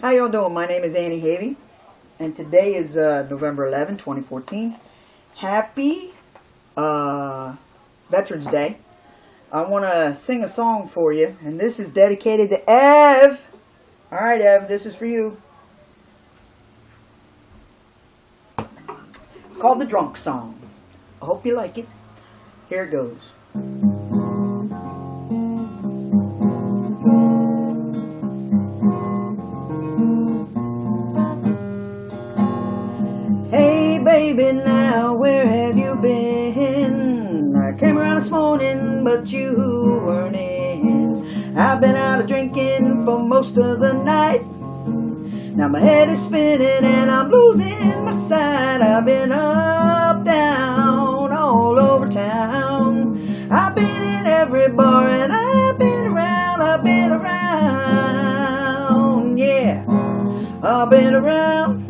How y'all doing? My name is Havey, and today is November 11, 2014. Happy Veterans Day. I want to sing a song for you, and this is dedicated to Ev. Alright, Ev, this is for you. It's called the Drunk Song. I hope you like it. Here it goes. Baby, now where have you been? I came around this morning, but you weren't in. I've been out drinking for most of the night. Now my head is spinning and I'm losing my sight. I've been up, down, all over town. I've been in every bar and I've been around, yeah, I've been around.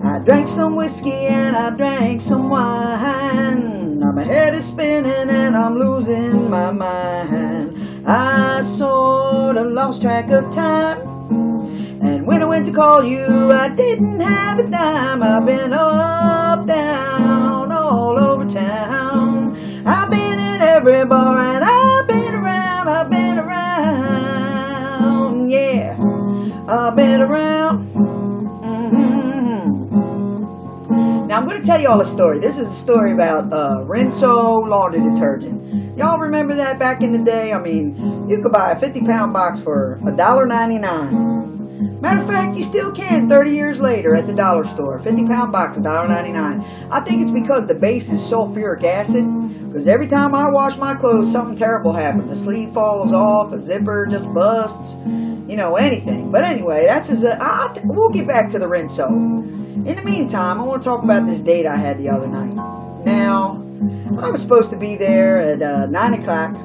I drank some whiskey and I drank some wine. Now my head is spinning and I'm losing my mind. I sort of lost track of time, and when I went to call you, I didn't have a dime. I've been up, down, all over town. I've been in every bar and I've been around, yeah, I've been around. Now, I'm going to tell you all a story. This is a story about Rinso laundry detergent. Y'all remember that back in the day? I mean, you could buy a 50-pound box for $1.99. Matter of fact, you still can 30 years later at the dollar store. 50-pound box, $1.99. I think it's because the base is sulfuric acid. Because every time I wash my clothes, something terrible happens. A sleeve falls off, a zipper just busts, you know, anything. But anyway, that's we'll get back to the Rinso. In the meantime, I want to talk about this date I had the other night. Now, I was supposed to be there at 9 o'clock.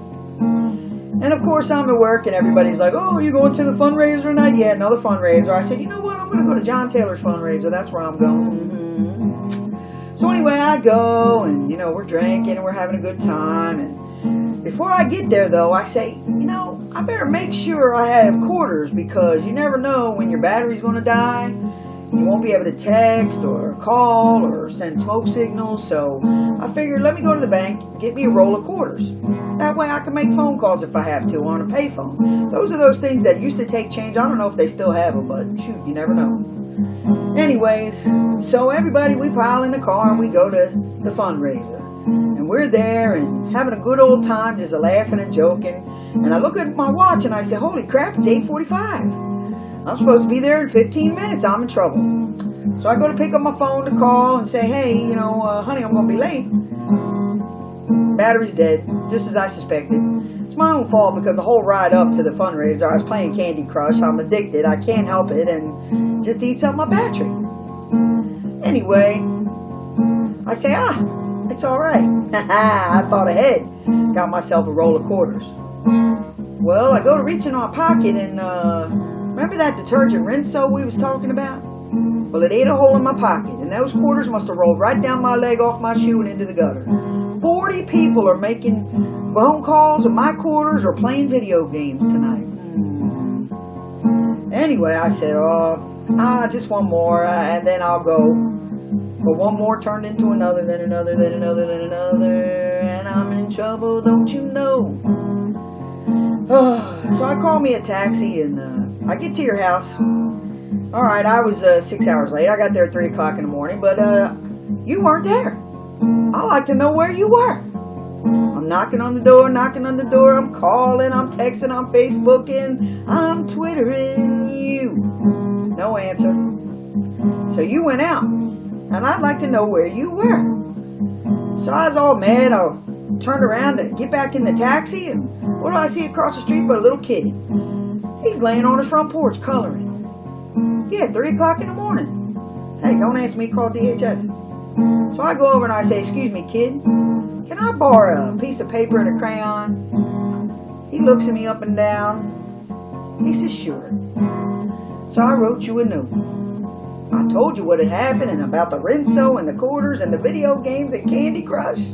And of course, I'm at work and everybody's like, oh, you going to the fundraiser tonight? Yeah, another fundraiser. I said, you know what? I'm going to go to John Taylor's fundraiser. That's where I'm going. So anyway, I go and, you know, we're drinking and we're having a good time. And before I get there, though, I say, you know, I better make sure I have quarters because you never know when your battery's going to die. You won't be able to text or call or send smoke signals, so I figured let me go to the bank, get me a roll of quarters. That way I can make phone calls if I have to on a payphone. Those are those things that used to take change. I don't know if they still have them, but shoot, you never know. Anyways, so everybody, we pile in the car and we go to the fundraiser. And we're there and having a good old time, just laughing and joking. And I look at my watch and I say, holy crap, it's 8:45. I'm supposed to be there in 15 minutes. I'm in trouble. So I go to pick up my phone to call and say, hey, you know, honey, I'm going to be late. Battery's dead, just as I suspected. It's my own fault because the whole ride up to the fundraiser, I was playing Candy Crush. I'm addicted. I can't help it and just eats up my battery. Anyway, I say, it's all right. I thought ahead. Got myself a roll of quarters. Well, I go to reach in my pocket and, remember that detergent Rinso we was talking about? Well, it ate a hole in my pocket, and those quarters must have rolled right down my leg off my shoe and into the gutter. 40 people are making phone calls with my quarters or playing video games tonight. Anyway, I said, just one more, and then I'll go. But one more turned into another, then another, then another, then another, and I'm in trouble, don't you know? So I call me a taxi and I get to your house. Alright, I was 6 hours late. I got there at 3 o'clock in the morning, but you weren't there. I'd like to know where you were. I'm knocking on the door, I'm calling, I'm texting, I'm Facebooking, I'm Twittering you. No answer. So you went out, and I'd like to know where you were. So I was all mad. I turned around to get back in the taxi, and what do I see across the street but a little kid? He's laying on his front porch coloring. Yeah, 3 o'clock in the morning. Hey, don't ask me, call DHS. So I go over and I say, excuse me, kid, can I borrow a piece of paper and a crayon? He looks at me up and down. He says, sure. So I wrote you a note. I told you what had happened and about the Rinso and the quarters and the video games and Candy Crush.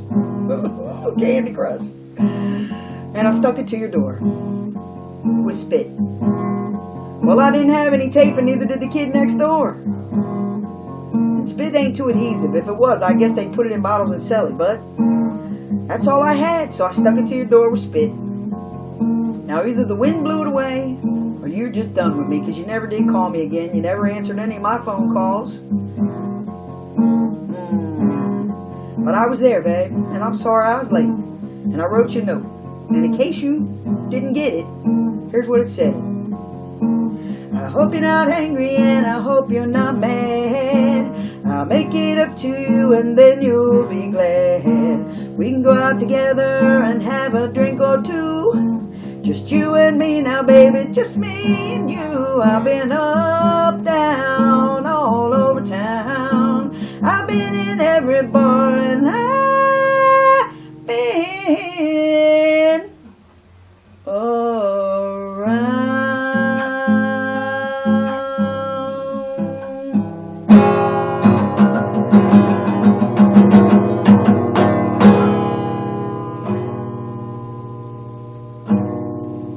Candy Crush. And I stuck it to your door. with spit. Well, I didn't have any tape and neither did the kid next door. And spit ain't too adhesive. If it was, I guess they'd put it in bottles and sell it, but that's all I had, so I stuck it to your door with spit. Now either the wind blew it away, or you're just done with me, because you never did call me again. You never answered any of my phone calls. But I was there, babe, and I'm sorry I was late. And I wrote you a note. And in case you didn't get it, here's what it said. I hope you're not angry and I hope you're not mad. I'll make it up to you and then you'll be glad. We can go out together and have a drink or two. Just you and me now, baby, just me and you. I've been up, down, all over town. I've been in every bar and I've been around.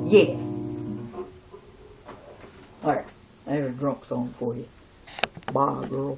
Yeah. Alright, I have a drunk song for you. Bye, girl.